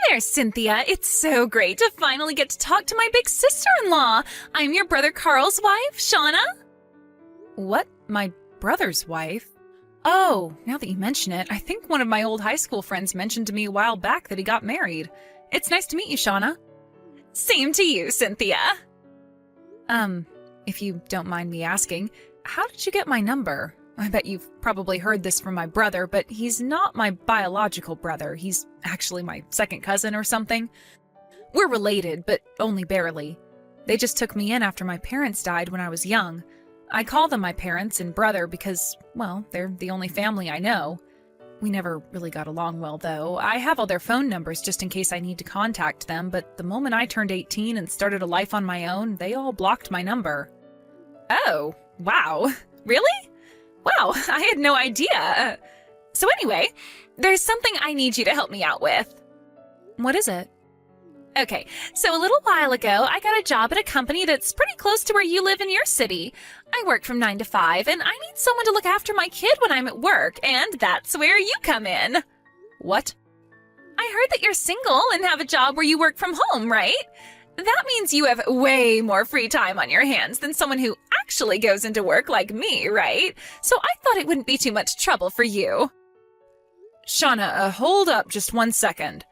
there, Cynthia. It's so great to finally get to talk to my big sister-in-law. I'm your brother Carl's wife, Shauna. What? My brother's wife? Oh, now that you mention it, I think one of my old high school friends mentioned to me a while back that he got married. It's nice to meet you, Shauna. Same to you, Cynthia. If you don't mind me asking, how did you get my number? I bet you've probably heard this from my brother, but he's not my biological brother. He's actually my second cousin or something. We're related, but only barely. They just took me in after my parents died when I was young. I call them my parents and brother because, well, they're the only family I know. We never really got along well, though. I have all their phone numbers just in case I need to contact them, but the moment I turned 18 and started a life on my own, they all blocked my number. Oh, wow. Really? Wow, I had no idea. So anyway, there's something I need you to help me out with. What is it? Okay, so a little while ago, I got a job at a company that's pretty close to where you live in your city. I work from 9 to 5, and I need someone to look after my kid when I'm at work, and that's where you come in. What? I heard that you're single and have a job where you work from home, right? That means you have way more free time on your hands than someone who actually goes into work like me, right? So I thought it wouldn't be too much trouble for you. Shauna, hold up just 1 second.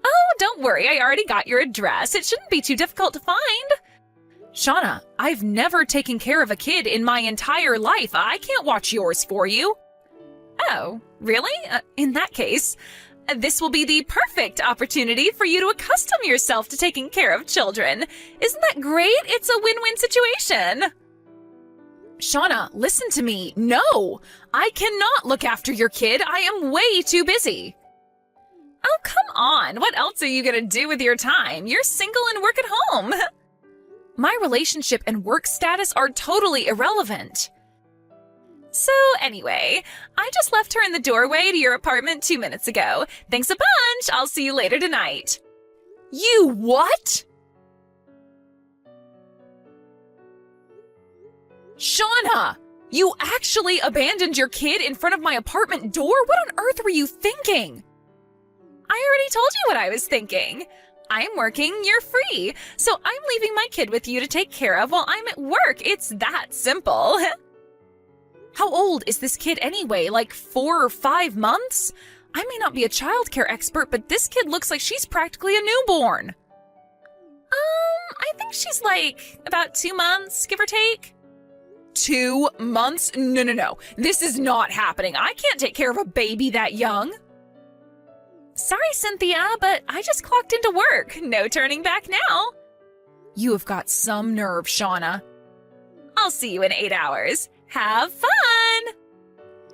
Oh, don't worry, I already got your address. It shouldn't be too difficult to find. Shauna, I've never taken care of a kid in my entire life. I can't watch yours for you. Oh, really? In that case, this will be the perfect opportunity for you to accustom yourself to taking care of children. Isn't that great? It's a win-win situation. Shauna, listen to me. No, I cannot look after your kid. I am way too busy. Oh, come on. What else are you going to do with your time? You're single and work at home. My relationship and work status are totally irrelevant. So anyway, I just left her in the doorway to your apartment 2 minutes ago. Thanks a bunch. I'll see you later tonight. You what? Shauna, you actually abandoned your kid in front of my apartment door? What on earth were you thinking? I already told you what I was thinking. I'm working, you're free. So I'm leaving my kid with you to take care of while I'm at work. It's that simple. How old is this kid anyway? Like 4 or 5 months? I may not be a childcare expert, but this kid looks like she's practically a newborn. I think she's like about 2 months, give or take. 2 months? No. This is not happening. I can't take care of a baby that young. Sorry, Cynthia, but I just clocked into work. No turning back now. You have got some nerve, Shauna. I'll see you in 8 hours. Have fun!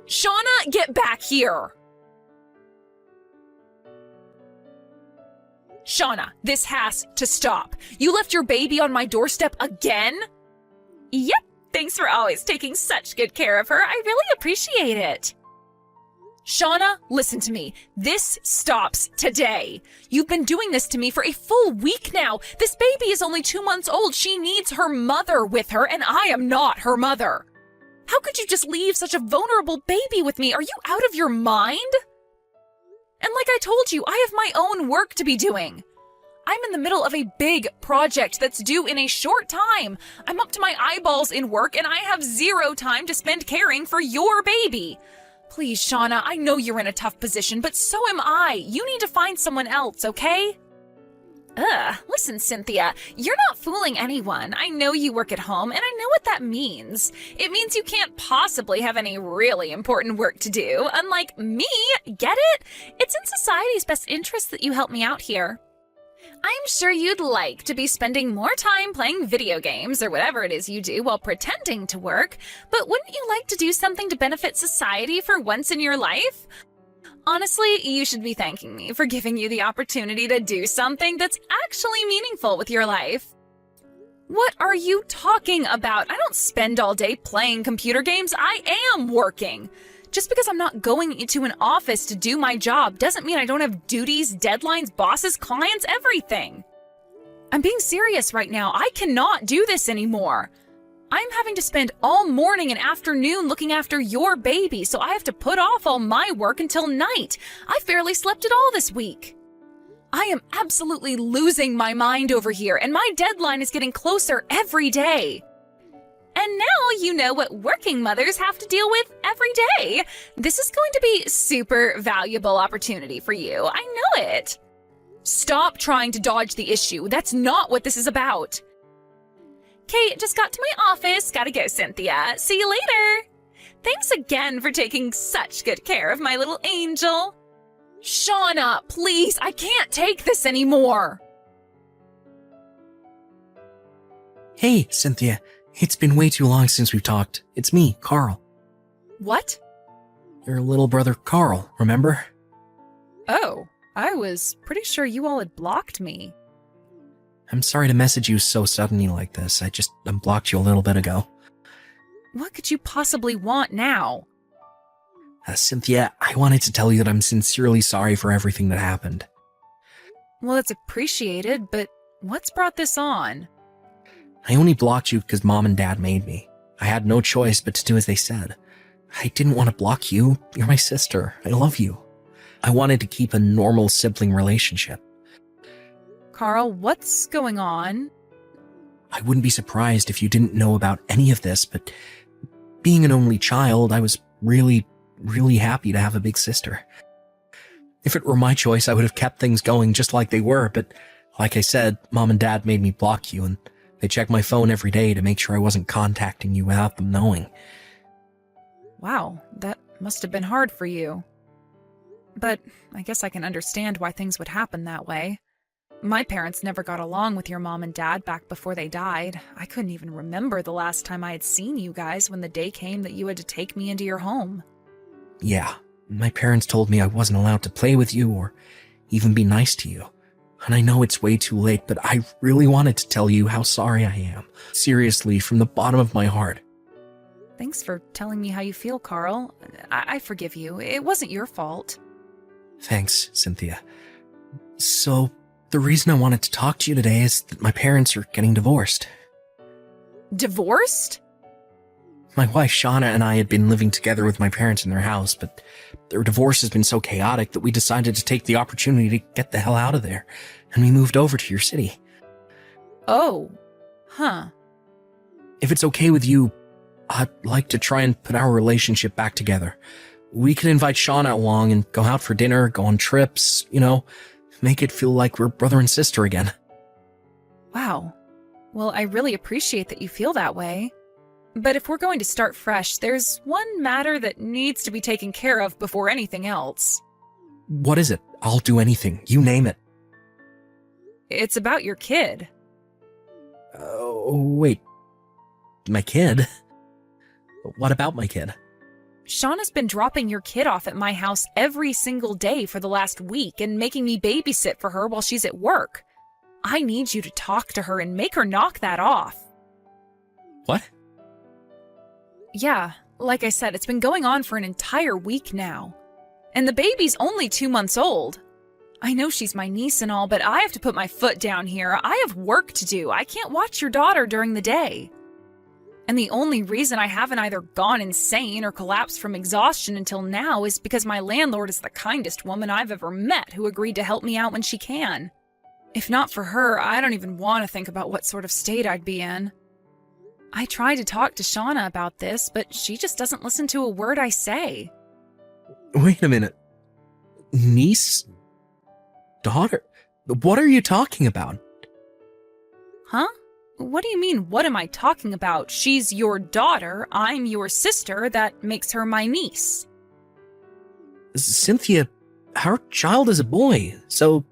Shauna, get back here! Shauna, this has to stop. You left your baby on my doorstep again? Yep, thanks for always taking such good care of her. I really appreciate it. Shauna, listen to me. This stops today. You've been doing this to me for a full week now. This baby is only 2 months old. She needs her mother with her, and I am not her mother. How could you just leave such a vulnerable baby with me? Are you out of your mind? And like I told you, I have my own work to be doing. I'm in the middle of a big project that's due in a short time. I'm up to my eyeballs in work, and I have 0 time to spend caring for your baby. Please, Shauna, I know you're in a tough position, but so am I. You need to find someone else, okay? Listen, Cynthia, you're not fooling anyone. I know you work at home, and I know what that means. It means you can't possibly have any really important work to do, unlike me, get it? It's in society's best interest that you help me out here. I'm sure you'd like to be spending more time playing video games or whatever it is you do while pretending to work, but wouldn't you like to do something to benefit society for once in your life? Honestly, you should be thanking me for giving you the opportunity to do something that's actually meaningful with your life. What are you talking about? I don't spend all day playing computer games. I am working. Just because I'm not going into an office to do my job doesn't mean I don't have duties, deadlines, bosses, clients, everything. I'm being serious right now. I cannot do this anymore. I'm having to spend all morning and afternoon looking after your baby, so I have to put off all my work until night. I barely slept at all this week. I am absolutely losing my mind over here, and my deadline is getting closer every day. And now you know what working mothers have to deal with every day. This is going to be super valuable opportunity for you. I know it. Stop trying to dodge the issue. That's not what this is about. Kate, just got to my office. Gotta go, Cynthia. See you later. Thanks again for taking such good care of my little angel. Shauna, please, I can't take this anymore. Hey, Cynthia. It's been way too long since we've talked. It's me, Carl. What? Your little brother, Carl, remember? Oh, I was pretty sure you all had blocked me. I'm sorry to message you so suddenly like this. I just unblocked you a little bit ago. What could you possibly want now? Cynthia, I wanted to tell you that I'm sincerely sorry for everything that happened. Well, it's appreciated, but what's brought this on? I only blocked you because Mom and Dad made me. I had no choice but to do as they said. I didn't want to block you. You're my sister. I love you. I wanted to keep a normal sibling relationship. Carl, what's going on? I wouldn't be surprised if you didn't know about any of this, but being an only child, I was really happy to have a big sister. If it were my choice, I would have kept things going just like they were, but like I said, Mom and Dad made me block you, and they checked my phone every day to make sure I wasn't contacting you without them knowing. Wow, that must have been hard for you. But I guess I can understand why things would happen that way. My parents never got along with your mom and dad back before they died. I couldn't even remember the last time I had seen you guys when the day came that you had to take me into your home. Yeah, my parents told me I wasn't allowed to play with you or even be nice to you. And I know it's way too late, but I really wanted to tell you how sorry I am. Seriously, from the bottom of my heart. Thanks for telling me how you feel, Carl. I forgive you. It wasn't your fault. Thanks, Cynthia. So, the reason I wanted to talk to you today is that my parents are getting divorced. Divorced? My wife Shauna and I had been living together with my parents in their house, but their divorce has been so chaotic that we decided to take the opportunity to get the hell out of there, and we moved over to your city. Oh, huh. If it's okay with you, I'd like to try and put our relationship back together. We could invite Shauna along and go out for dinner, go on trips, make it feel like we're brother and sister again. Wow. Well, I really appreciate that you feel that way. But if we're going to start fresh, there's one matter that needs to be taken care of before anything else. What is it? I'll do anything. You name it. It's about your kid. Wait. My kid? What about my kid? Shauna's been dropping your kid off at my house every single day for the last week and making me babysit for her while she's at work. I need you to talk to her and make her knock that off. What? Yeah, like I said, it's been going on for an entire week now. And the baby's only 2 months old. I know she's my niece and all, but I have to put my foot down here. I have work to do. I can't watch your daughter during the day. And the only reason I haven't either gone insane or collapsed from exhaustion until now is because my landlord is the kindest woman I've ever met who agreed to help me out when she can. If not for her, I don't even want to think about what sort of state I'd be in. I tried to talk to Shauna about this, but she just doesn't listen to a word I say. Wait a minute. Niece? Daughter? What are you talking about? Huh? What do you mean, what am I talking about? She's your daughter, I'm your sister, that makes her my niece. Cynthia, our child is a boy, so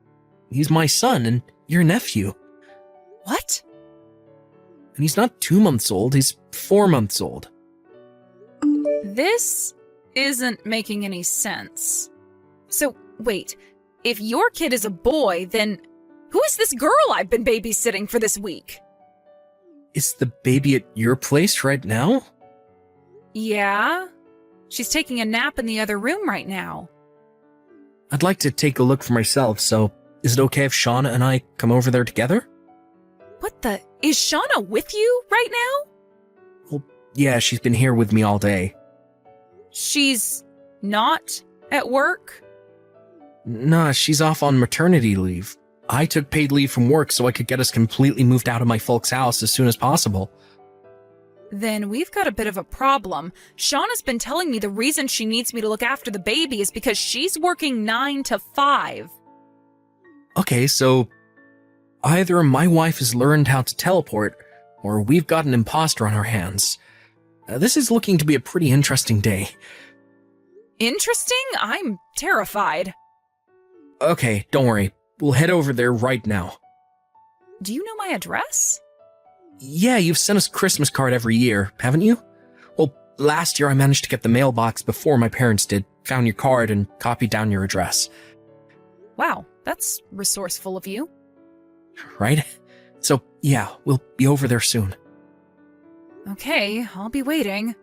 he's my son and your nephew. What? And he's not 2 months old, he's 4 months old. This isn't making any sense. So, wait, if your kid is a boy, then who is this girl I've been babysitting for this week? Is the baby at your place right now? Yeah. She's taking a nap in the other room right now. I'd like to take a look for myself, so is it okay if Shauna and I come over there together? What the? Is Shauna with you right now? Well, yeah, she's been here with me all day. She's not at work? Nah, she's off on maternity leave. I took paid leave from work so I could get us completely moved out of my folks' house as soon as possible. Then we've got a bit of a problem. Shauna's been telling me the reason she needs me to look after the baby is because she's working 9 to 5. Okay, so either my wife has learned how to teleport, or we've got an imposter on our hands. This is looking to be a pretty interesting day. Interesting? I'm terrified. Okay, don't worry. We'll head over there right now. Do you know my address? Yeah, you've sent us a Christmas card every year, haven't you? Well, last year I managed to get the mailbox before my parents did, found your card, and copied down your address. Wow, that's resourceful of you. Right? So, yeah, we'll be over there soon. Okay, I'll be waiting.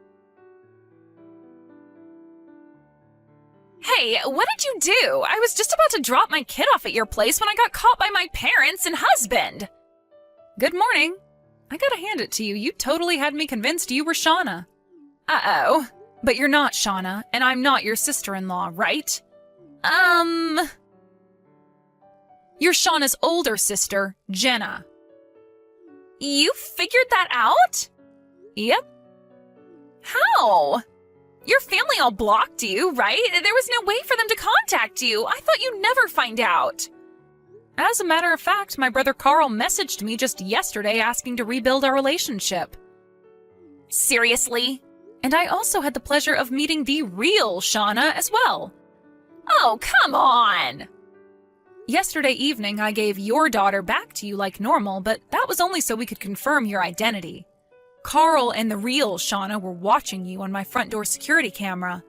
Hey, what did you do? I was just about to drop my kid off at your place when I got caught by my parents and husband. Good morning. I gotta hand it to you. You totally had me convinced you were Shauna. Uh-oh. But you're not Shauna, and I'm not your sister-in-law, right? You're Shauna's older sister, Jenna. You figured that out? Yep. How? Your family all blocked you, right? There was no way for them to contact you. I thought you'd never find out. As a matter of fact, my brother Carl messaged me just yesterday asking to rebuild our relationship. Seriously? And I also had the pleasure of meeting the real Shauna as well. Oh, come on! Yesterday evening, I gave your daughter back to you like normal, but that was only so we could confirm your identity. Carl and the real Shauna were watching you on my front door security camera,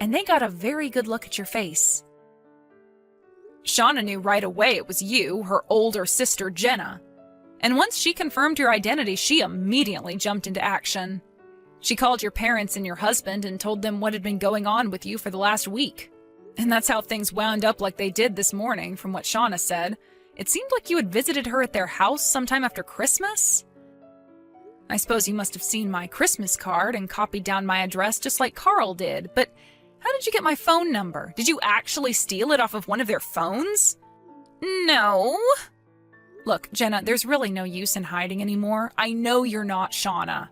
and they got a very good look at your face. Shauna knew right away it was you, her older sister Jenna. And once she confirmed your identity, she immediately jumped into action. She called your parents and your husband and told them what had been going on with you for the last week. And that's how things wound up like they did this morning, from what Shauna said. It seemed like you had visited her at their house sometime after Christmas. I suppose you must have seen my Christmas card and copied down my address just like Carl did, but how did you get my phone number? Did you actually steal it off of one of their phones? No. Look, Jenna, there's really no use in hiding anymore. I know you're not Shauna.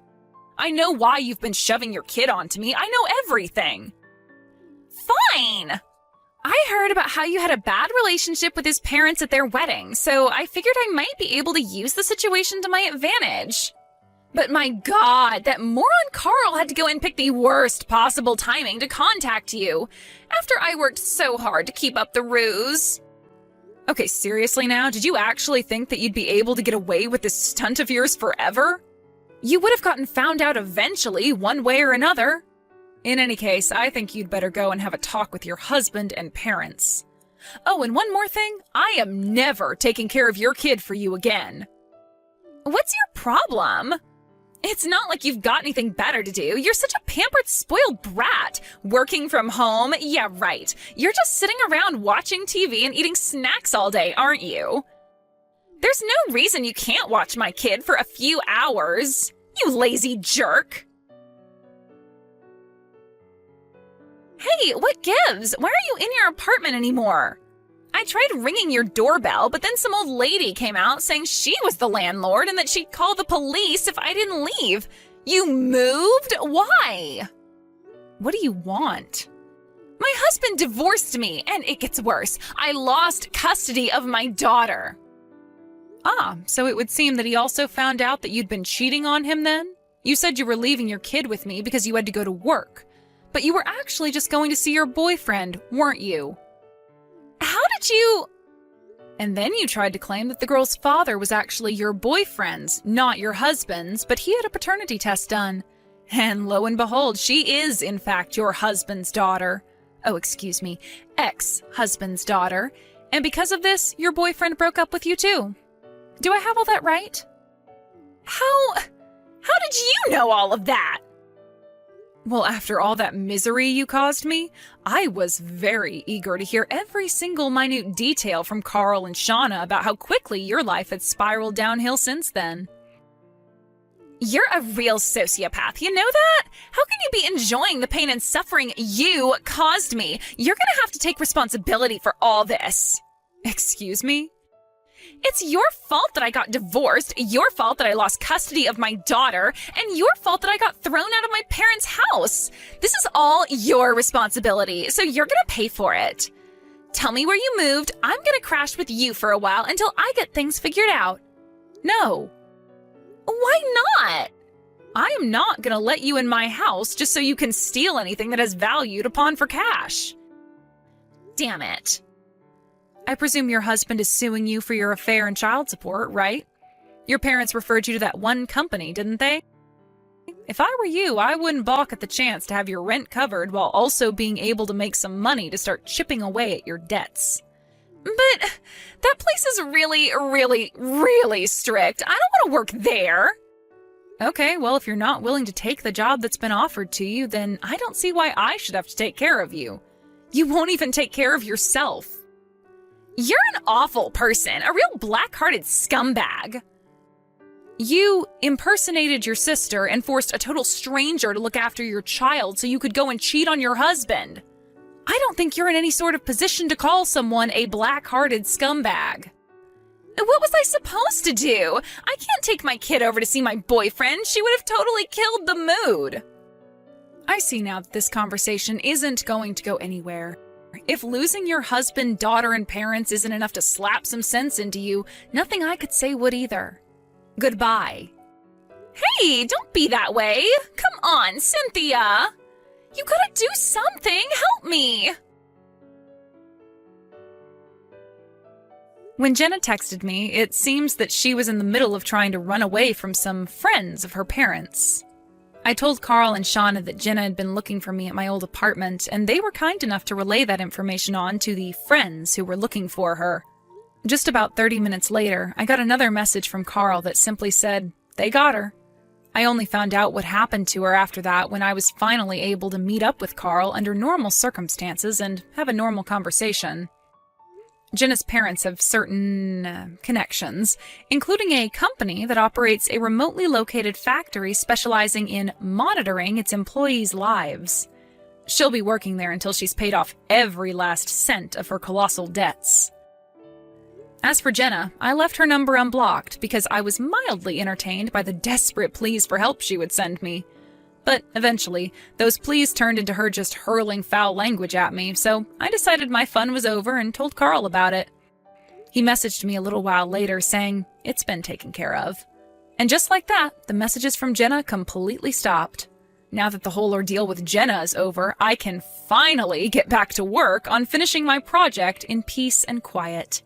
I know why you've been shoving your kid onto me. I know everything. Fine. I heard about how you had a bad relationship with his parents at their wedding, so I figured I might be able to use the situation to my advantage. But my God, that moron Carl had to go and pick the worst possible timing to contact you, after I worked so hard to keep up the ruse. Okay, seriously now, did you actually think that you'd be able to get away with this stunt of yours forever? You would have gotten found out eventually, one way or another. In any case, I think you'd better go and have a talk with your husband and parents. Oh, and one more thing, I am never taking care of your kid for you again. What's your problem? It's not like you've got anything better to do. You're such a pampered, spoiled brat. Working from home? Yeah, right. You're just sitting around watching TV and eating snacks all day, aren't you? There's no reason you can't watch my kid for a few hours. You lazy jerk. Hey, what gives? Why are you in your apartment anymore? I tried ringing your doorbell, but then some old lady came out saying she was the landlord and that she'd call the police if I didn't leave. You moved? Why? What do you want? My husband divorced me, and it gets worse. I lost custody of my daughter. Ah, so it would seem that he also found out that you'd been cheating on him then? You said you were leaving your kid with me because you had to go to work. But you were actually just going to see your boyfriend, weren't you? How did you... And then you tried to claim that the girl's father was actually your boyfriend's, not your husband's, but he had a paternity test done. And lo and behold, she is, in fact, your husband's daughter. Oh, excuse me, ex-husband's daughter. And because of this, your boyfriend broke up with you too. Do I have all that right? How did you know all of that? Well, after all that misery you caused me, I was very eager to hear every single minute detail from Carl and Shauna about how quickly your life had spiraled downhill since then. You're a real sociopath, you know that? How can you be enjoying the pain and suffering you caused me? You're gonna have to take responsibility for all this. Excuse me? It's your fault that I got divorced, your fault that I lost custody of my daughter, and your fault that I got thrown out of my parents' house. This is all your responsibility, so you're gonna pay for it. Tell me where you moved. I'm gonna crash with you for a while until I get things figured out. No. Why not? I am not gonna let you in my house just so you can steal anything that has value to pawn for cash. Damn it. I presume your husband is suing you for your affair and child support, right? Your parents referred you to that one company, didn't they? If I were you, I wouldn't balk at the chance to have your rent covered while also being able to make some money to start chipping away at your debts. But that place is really, really, really strict. I don't want to work there. Okay, well, if you're not willing to take the job that's been offered to you, then I don't see why I should have to take care of you. You won't even take care of yourself. You're an awful person, a real black-hearted scumbag. You impersonated your sister and forced a total stranger to look after your child so you could go and cheat on your husband. I don't think you're in any sort of position to call someone a black-hearted scumbag. What was I supposed to do? I can't take my kid over to see my boyfriend. She would have totally killed the mood. I see now that this conversation isn't going to go anywhere. If losing your husband, daughter, and parents isn't enough to slap some sense into you, nothing I could say would either. Goodbye. Hey, don't be that way. Come on, Cynthia. You gotta do something. Help me. When Jenna texted me, it seems that she was in the middle of trying to run away from some friends of her parents. I told Carl and Shauna that Jenna had been looking for me at my old apartment, and they were kind enough to relay that information on to the friends who were looking for her. Just about 30 minutes later, I got another message from Carl that simply said, "They got her." I only found out what happened to her after that when I was finally able to meet up with Carl under normal circumstances and have a normal conversation. Jenna's parents have certain connections, including a company that operates a remotely located factory specializing in monitoring its employees' lives. She'll be working there until she's paid off every last cent of her colossal debts. As for Jenna, I left her number unblocked because I was mildly entertained by the desperate pleas for help she would send me. But eventually, those pleas turned into her just hurling foul language at me, so I decided my fun was over and told Carl about it. He messaged me a little while later saying it's been taken care of. And just like that, the messages from Jenna completely stopped. Now that the whole ordeal with Jenna is over, I can finally get back to work on finishing my project in peace and quiet.